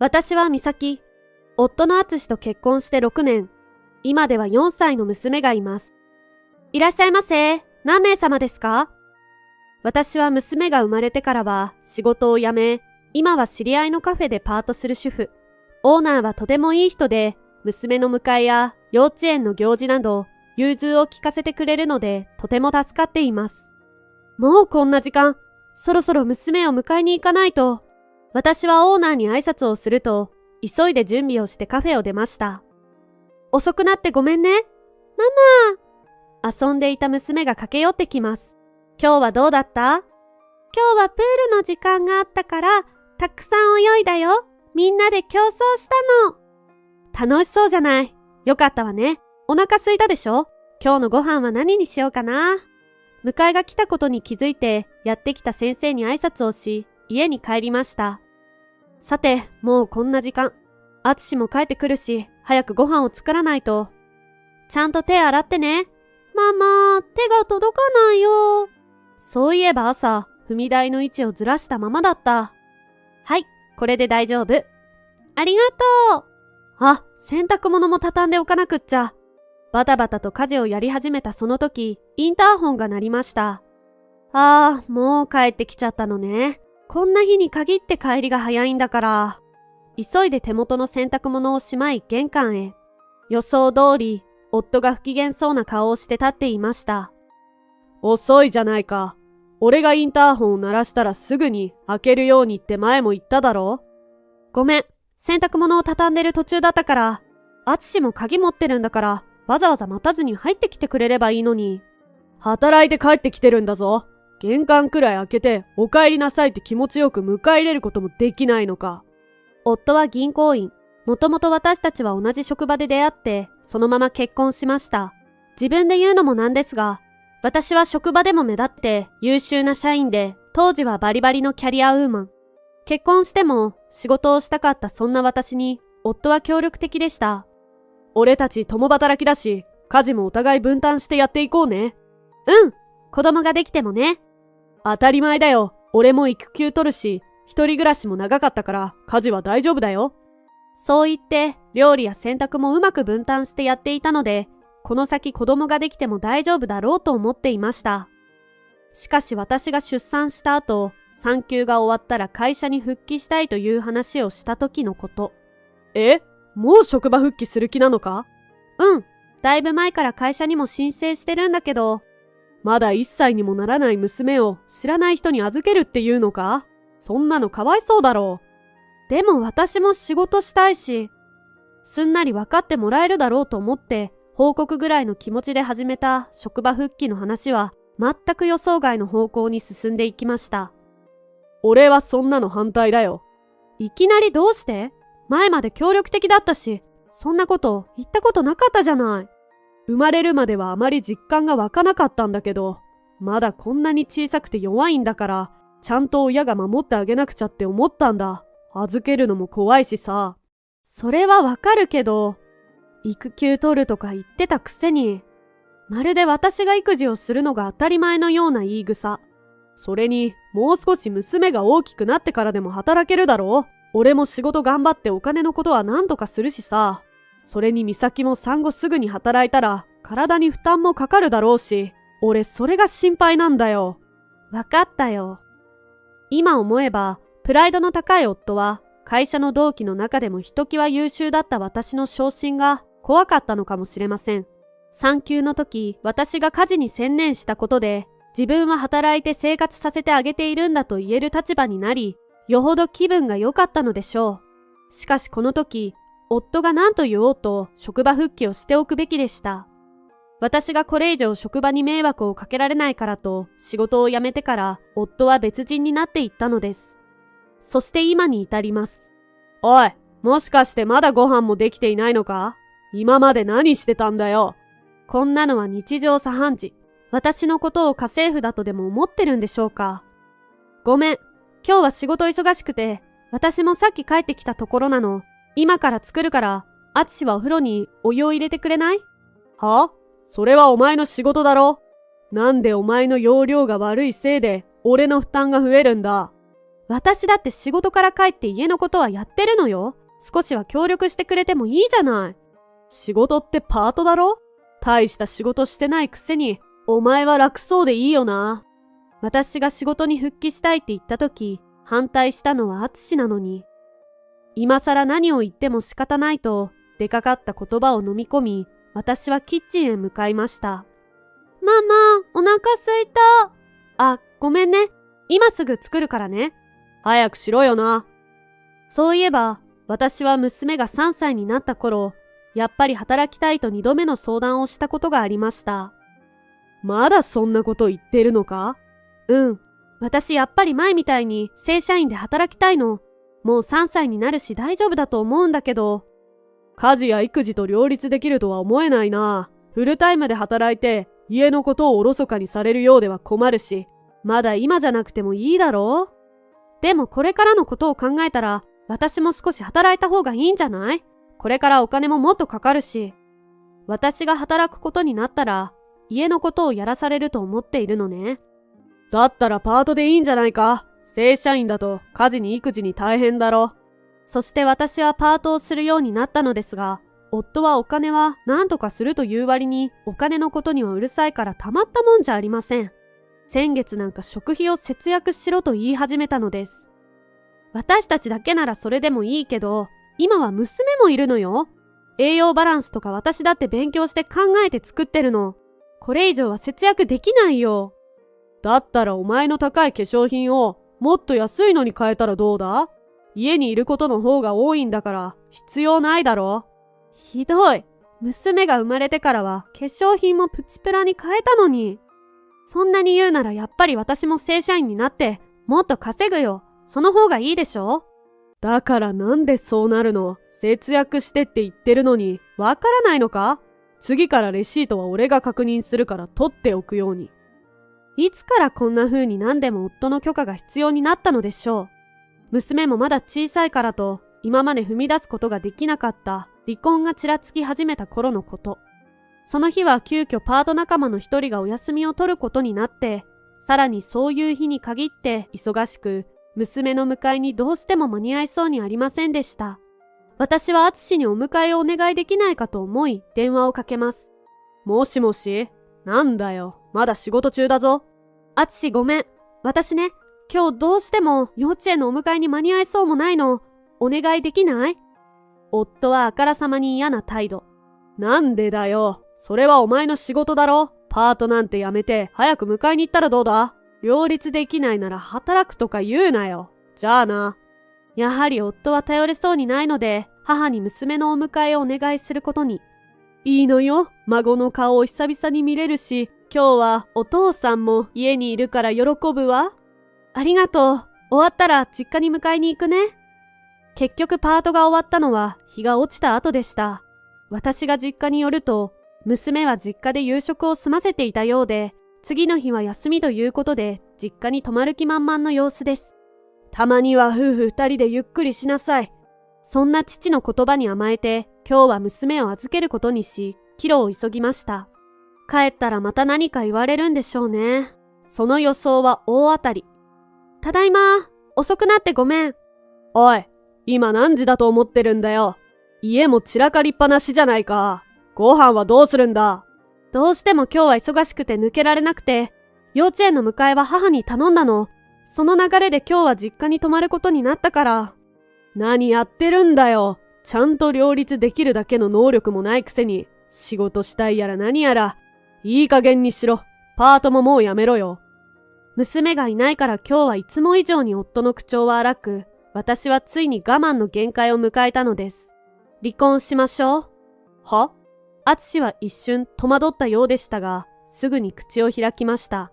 私は美咲。夫の敦と結婚して6年。今では4歳の娘がいます。いらっしゃいませ。何名様ですか？私は娘が生まれてからは仕事を辞め、今は知り合いのカフェでパートする主婦。オーナーはとてもいい人で、娘の迎えや幼稚園の行事など、融通を聞かせてくれるので、とても助かっています。もうこんな時間、そろそろ娘を迎えに行かないと。私はオーナーに挨拶をすると、急いで準備をしてカフェを出ました。遅くなってごめんね。ママ。遊んでいた娘が駆け寄ってきます。今日はどうだった？今日はプールの時間があったから、たくさん泳いだよ。みんなで競争したの。楽しそうじゃない。よかったわね。お腹空いたでしょ？今日のご飯は何にしようかな。迎えが来たことに気づいて、やってきた先生に挨拶をし、家に帰りました。さて、もうこんな時間。敦も帰ってくるし、早くご飯を作らないと。ちゃんと手洗ってね。ママ、手が届かないよ。そういえば朝、踏み台の位置をずらしたままだった。はい、これで大丈夫。ありがとう。あ、洗濯物も畳んでおかなくっちゃ。バタバタと家事をやり始めたその時、インターホンが鳴りました。ああ、もう帰ってきちゃったのね。こんな日に限って帰りが早いんだから。急いで手元の洗濯物をしまい玄関へ。予想通り、夫が不機嫌そうな顔をして立っていました。遅いじゃないか。俺がインターホンを鳴らしたらすぐに開けるようにって前も言っただろ？ごめん、洗濯物を畳んでる途中だったから、敦も鍵持ってるんだから、わざわざ待たずに入ってきてくれればいいのに。働いて帰ってきてるんだぞ。玄関くらい開けてお帰りなさいって気持ちよく迎え入れることもできないのか。夫は銀行員。もともと私たちは同じ職場で出会って、そのまま結婚しました。自分で言うのもなんですが、私は職場でも目立って優秀な社員で、当時はバリバリのキャリアウーマン。結婚しても仕事をしたかったそんな私に、夫は協力的でした。俺たち共働きだし、家事もお互い分担してやっていこうね。うん、子供ができてもね。当たり前だよ。俺も育休取るし、一人暮らしも長かったから家事は大丈夫だよ。そう言って料理や洗濯もうまく分担してやっていたので、この先子供ができても大丈夫だろうと思っていました。しかし私が出産した後、産休が終わったら会社に復帰したいという話をした時のこと。もう職場復帰する気なのか？うん、だいぶ前から会社にも申請してるんだけど、まだ1歳にもならない娘を知らない人に預けるっていうのか？そんなのかわいそうだろう。でも私も仕事したいし、すんなり分かってもらえるだろうと思って報告ぐらいの気持ちで始めた職場復帰の話は全く予想外の方向に進んでいきました。俺はそんなの反対だよ。いきなりどうして？前まで協力的だったし、そんなこと言ったことなかったじゃない。生まれるまではあまり実感が湧かなかったんだけど、まだこんなに小さくて弱いんだから、ちゃんと親が守ってあげなくちゃって思ったんだ。預けるのも怖いしさ。それはわかるけど、育休取るとか言ってたくせに、まるで私が育児をするのが当たり前のような言い草。それに、もう少し娘が大きくなってからでも働けるだろう。俺も仕事頑張ってお金のことは何とかするしさ。それに美咲も産後すぐに働いたら体に負担もかかるだろうし、俺それが心配なんだよ。わかったよ。今思えば、プライドの高い夫は会社の同期の中でもひときわ優秀だった私の昇進が怖かったのかもしれません。産休の時、私が家事に専念したことで、自分は働いて生活させてあげているんだと言える立場になり、よほど気分が良かったのでしょう。しかしこの時、夫が何と言おうと職場復帰をしておくべきでした。私がこれ以上職場に迷惑をかけられないからと仕事を辞めてから夫は別人になっていったのです。そして今に至ります。おい、もしかしてまだご飯もできていないのか？今まで何してたんだよ。こんなのは日常茶飯事。私のことを家政婦だとでも思ってるんでしょうか？ごめん、今日は仕事忙しくて、私もさっき帰ってきたところなの。今から作るから、敦はお風呂にお湯を入れてくれない？は？それはお前の仕事だろ。なんでお前の容量が悪いせいで俺の負担が増えるんだ。私だって仕事から帰って家のことはやってるのよ。少しは協力してくれてもいいじゃない。仕事ってパートだろ？大した仕事してないくせに、お前は楽そうでいいよな。私が仕事に復帰したいって言った時、反対したのは淳なのに。今更何を言っても仕方ないと、出かかった言葉を飲み込み、私はキッチンへ向かいました。ママ、お腹すいた。あ、ごめんね。今すぐ作るからね。早くしろよな。そういえば、私は娘が3歳になった頃、やっぱり働きたいと2度目の相談をしたことがありました。まだそんなこと言ってるのか？うん。私やっぱり前みたいに正社員で働きたいの。もう3歳になるし大丈夫だと思うんだけど。家事や育児と両立できるとは思えないな。フルタイムで働いて家のことをおろそかにされるようでは困るし、まだ今じゃなくてもいいだろう？でもこれからのことを考えたら、私も少し働いた方がいいんじゃない？これからお金ももっとかかるし。私が働くことになったら、家のことをやらされると思っているのね。だったらパートでいいんじゃないか。正社員だと家事に育児に大変だろ。そして私はパートをするようになったのですが、夫はお金は何とかするという割にお金のことにはうるさいからたまったもんじゃありません。先月なんか食費を節約しろと言い始めたのです。私たちだけならそれでもいいけど、今は娘もいるのよ。栄養バランスとか私だって勉強して考えて作ってるの。これ以上は節約できないよ。だったらお前の高い化粧品をもっと安いのに変えたらどうだ？家にいることの方が多いんだから必要ないだろ。ひどい。娘が生まれてからは化粧品もプチプラに変えたのに。そんなに言うならやっぱり私も正社員になってもっと稼ぐよ。その方がいいでしょ？だからなんでそうなるの？節約してって言ってるのにわからないのか？次からレシートは俺が確認するから取っておくように。いつからこんな風に何でも夫の許可が必要になったのでしょう。娘もまだ小さいからと今まで踏み出すことができなかった離婚がちらつき始めた頃のこと。その日は急遽パート仲間の一人がお休みを取ることになって、さらにそういう日に限って忙しく、娘の迎えにどうしても間に合いそうにありませんでした。私は淳にお迎えをお願いできないかと思い電話をかけます。もしもし？なんだよ、まだ仕事中だぞ。淳ごめん。私ね、今日どうしても幼稚園のお迎えに間に合いそうもないの。お願いできない？夫はあからさまに嫌な態度。なんでだよ。それはお前の仕事だろ。パートなんてやめて早く迎えに行ったらどうだ？両立できないなら働くとか言うなよ。じゃあな。やはり夫は頼れそうにないので、母に娘のお迎えをお願いすることに。いいのよ。孫の顔を久々に見れるし、今日はお父さんも家にいるから喜ぶわ。ありがとう。終わったら実家に迎えに行くね。結局パートが終わったのは日が落ちた後でした。私が実家に寄ると、娘は実家で夕食を済ませていたようで、次の日は休みということで、実家に泊まる気満々の様子です。たまには夫婦二人でゆっくりしなさい。そんな父の言葉に甘えて、今日は娘を預けることにし、帰路を急ぎました。帰ったらまた何か言われるんでしょうね。その予想は大当たり。ただいま、遅くなってごめん。おい、今何時だと思ってるんだよ。家も散らかりっぱなしじゃないか。ご飯はどうするんだ？どうしても今日は忙しくて抜けられなくて、幼稚園の迎えは母に頼んだの。その流れで今日は実家に泊まることになったから。何やってるんだよ。ちゃんと両立できるだけの能力もないくせに、仕事したいやら何やら、いい加減にしろ。パートももうやめろよ。娘がいないから今日はいつも以上に夫の口調は荒く、私はついに我慢の限界を迎えたのです。離婚しましょう。は？淳は一瞬戸惑ったようでしたが、すぐに口を開きました。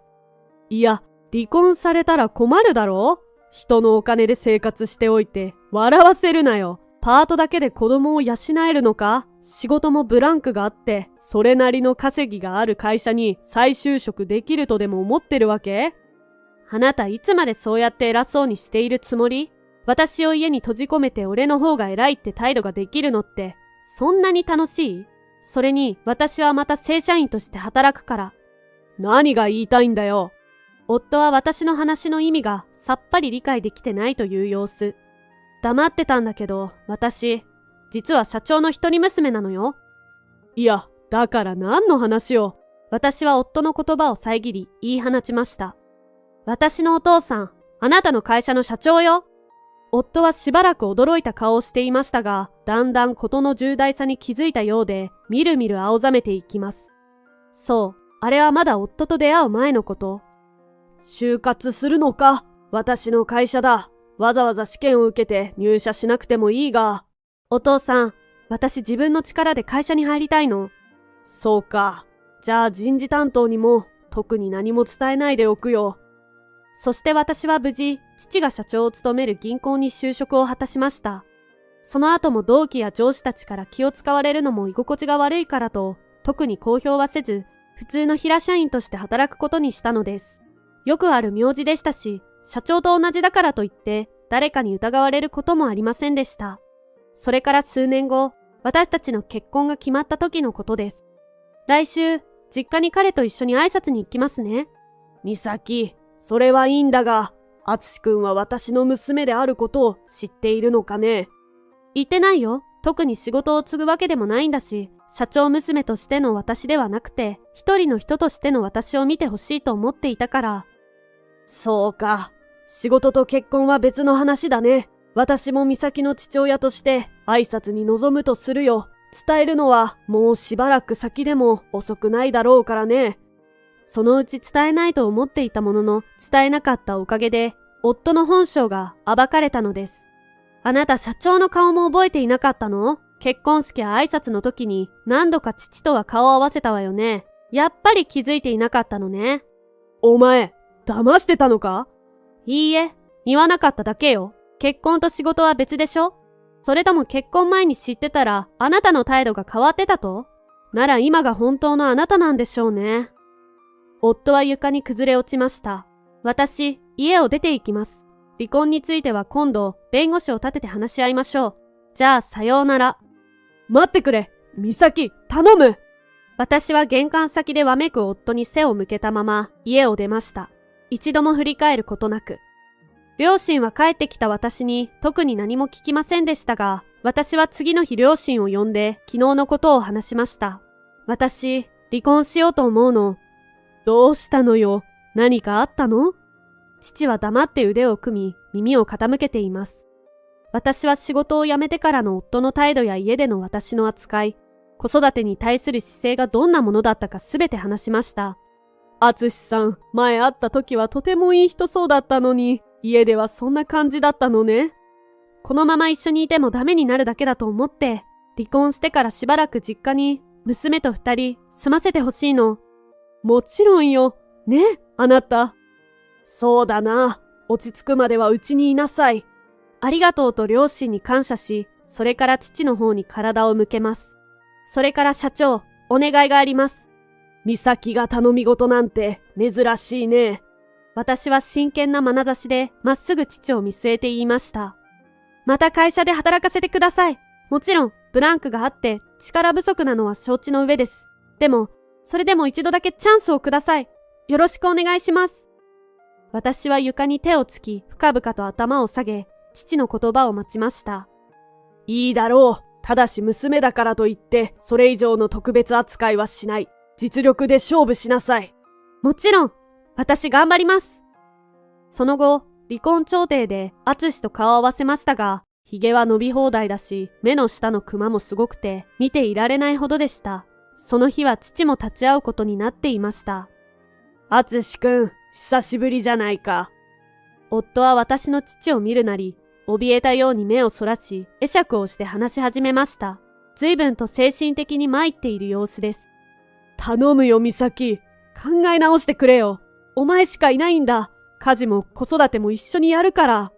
いや、離婚されたら困るだろう？人のお金で生活しておいて、笑わせるなよ。パートだけで子供を養えるのか？仕事もブランクがあって、それなりの稼ぎがある会社に再就職できるとでも思ってるわけ？あなたいつまでそうやって偉そうにしているつもり？私を家に閉じ込めて俺の方が偉いって態度ができるのって、そんなに楽しい？それに私はまた正社員として働くから。何が言いたいんだよ。夫は私の話の意味がさっぱり理解できてないという様子。黙ってたんだけど、私、実は社長の一人娘なのよ。いや、だから何の話を。私は夫の言葉を遮り言い放ちました。私のお父さん、あなたの会社の社長よ。夫はしばらく驚いた顔をしていましたが、だんだん事の重大さに気づいたようで、みるみる青ざめていきます。そう、あれはまだ夫と出会う前のこと。就活するのか？私の会社だ。わざわざ試験を受けて入社しなくてもいいが。お父さん、私自分の力で会社に入りたいの。そうか。じゃあ人事担当にも特に何も伝えないでおくよ。そして私は無事、父が社長を務める銀行に就職を果たしました。その後も同期や上司たちから気を使われるのも居心地が悪いからと、特に公表はせず、普通の平社員として働くことにしたのです。よくある名字でしたし、社長と同じだからといって、誰かに疑われることもありませんでした。それから数年後、私たちの結婚が決まった時のことです。来週、実家に彼と一緒に挨拶に行きますね。美咲、それはいいんだが、敦くんは私の娘であることを知っているのかね？言ってないよ。特に仕事を継ぐわけでもないんだし、社長娘としての私ではなくて、一人の人としての私を見てほしいと思っていたから。そうか。仕事と結婚は別の話だね。私も美咲の父親として挨拶に臨むとするよ。伝えるのはもうしばらく先でも遅くないだろうからね。そのうち伝えないと思っていたものの、伝えなかったおかげで、夫の本性が暴かれたのです。あなた社長の顔も覚えていなかったの？結婚式や挨拶の時に何度か父とは顔を合わせたわよね。やっぱり気づいていなかったのね。お前、騙してたのか？いいえ、言わなかっただけよ。結婚と仕事は別でしょ？それとも結婚前に知ってたらあなたの態度が変わってたと？なら今が本当のあなたなんでしょうね。夫は床に崩れ落ちました。私、家を出て行きます。離婚については今度、弁護士を立てて話し合いましょう。じゃあ、さようなら。待ってくれ、美咲、頼む。私は玄関先でわめく夫に背を向けたまま、家を出ました。一度も振り返ることなく。両親は帰ってきた私に特に何も聞きませんでしたが、私は次の日両親を呼んで昨日のことを話しました。私、離婚しようと思うの。どうしたのよ。何かあったの？父は黙って腕を組み、耳を傾けています。私は仕事を辞めてからの夫の態度や家での私の扱い、子育てに対する姿勢がどんなものだったかすべて話しました。敦さん、前会った時はとてもいい人そうだったのに、家ではそんな感じだったのね。このまま一緒にいてもダメになるだけだと思って、離婚してからしばらく実家に娘と2人住ませてほしいの。もちろんよ。ね、あなた。そうだな。落ち着くまではうちにいなさい。ありがとうと両親に感謝し、それから父の方に体を向けます。それから社長、お願いがあります。美咲が頼み事なんて珍しいね。私は真剣な眼差しでまっすぐ父を見据えて言いました。また会社で働かせてください。もちろん、ブランクがあって力不足なのは承知の上です。でも、それでも一度だけチャンスをください。よろしくお願いします。私は床に手をつき、深々と頭を下げ、父の言葉を待ちました。いいだろう。ただし娘だからといって、それ以上の特別扱いはしない。実力で勝負しなさい。もちろん、私頑張ります。その後、離婚調停で敦と顔を合わせましたが、髭は伸び放題だし、目の下のクマもすごくて、見ていられないほどでした。その日は父も立ち会うことになっていました。敦くん、久しぶりじゃないか。夫は私の父を見るなり、怯えたように目をそらし、会釈をして話し始めました。随分と精神的に参っている様子です。頼むよ美咲。考え直してくれよ。お前しかいないんだ。家事も子育ても一緒にやるから。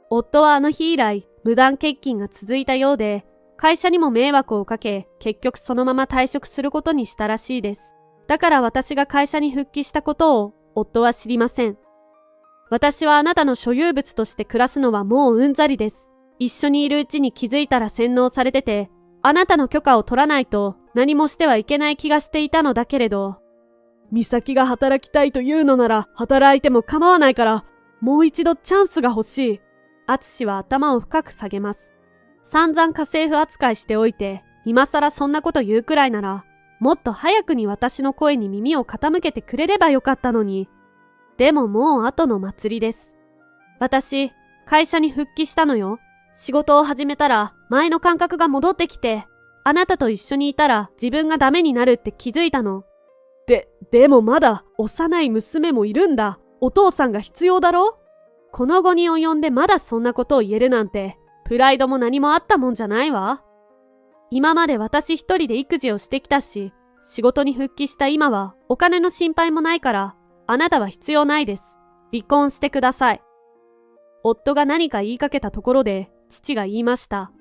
夫はあの日以来、無断欠勤が続いたようで、会社にも迷惑をかけ、結局そのまま退職することにしたらしいです。だから私が会社に復帰したことを、夫は知りません。私はあなたの所有物として暮らすのはもううんざりです。一緒にいるうちに気づいたら洗脳されてて、あなたの許可を取らないと何もしてはいけない気がしていたのだけれど、美咲が働きたいというのなら働いても構わないから、もう一度チャンスが欲しい。淳は頭を深く下げます。散々家政婦扱いしておいて、今更そんなこと言うくらいなら、もっと早くに私の声に耳を傾けてくれればよかったのに。でももう後の祭りです。私、会社に復帰したのよ。仕事を始めたら前の感覚が戻ってきて、あなたと一緒にいたら自分がダメになるって気づいたの。でもまだ幼い娘もいるんだ。お父さんが必要だろ？この後に及んでまだそんなことを言えるなんて、プライドも何もあったもんじゃないわ。今まで私一人で育児をしてきたし、仕事に復帰した今はお金の心配もないから、あなたは必要ないです。離婚してください。夫が何か言いかけたところで、父が言いました。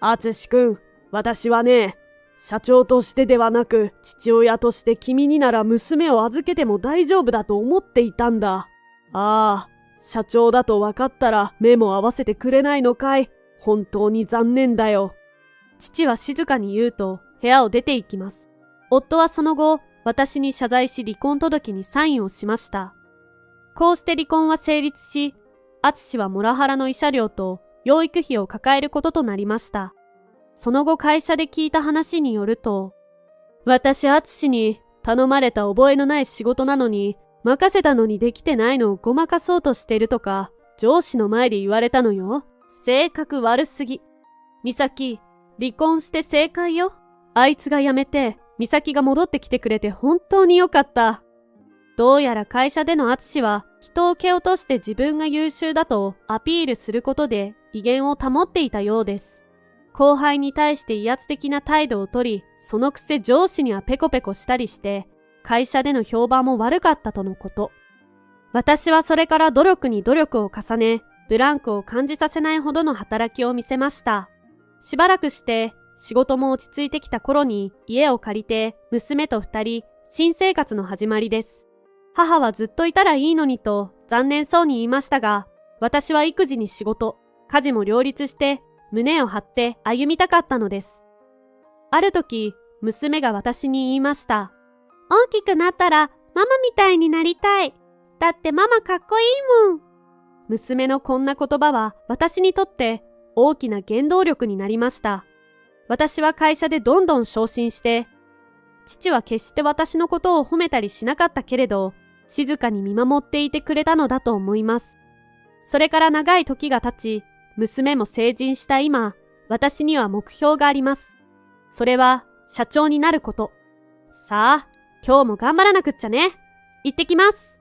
淳くん、私はね、社長としてではなく、父親として君になら娘を預けても大丈夫だと思っていたんだ。ああ、社長だと分かったら目も合わせてくれないのかい。本当に残念だよ。父は静かに言うと部屋を出て行きます。夫はその後、私に謝罪し離婚届にサインをしました。こうして離婚は成立し、淳はモラハラの慰謝料と養育費を抱えることとなりました。その後会社で聞いた話によると、私淳に頼まれた覚えのない仕事なのに、任せたのにできてないのをごまかそうとしてるとか、上司の前で言われたのよ。性格悪すぎ。美咲、離婚して正解よ。あいつが辞めて、美咲が戻ってきてくれて本当によかった。どうやら会社での淳は、人を蹴落として自分が優秀だとアピールすることで威厳を保っていたようです。後輩に対して威圧的な態度をとり、そのくせ上司にはペコペコしたりして、会社での評判も悪かったとのこと。私はそれから努力に努力を重ね、ブランクを感じさせないほどの働きを見せました。しばらくして、仕事も落ち着いてきた頃に家を借りて、娘と2人、新生活の始まりです。母はずっといたらいいのにと残念そうに言いましたが、私は育児に仕事、家事も両立して胸を張って歩みたかったのです。ある時、娘が私に言いました。大きくなったらママみたいになりたい。だってママかっこいいもん。娘のこんな言葉は私にとって大きな原動力になりました。私は会社でどんどん昇進して、父は決して私のことを褒めたりしなかったけれど、静かに見守っていてくれたのだと思います。それから長い時が経ち、娘も成人した今、私には目標があります。それは社長になること。さあ、今日も頑張らなくっちゃね。行ってきます。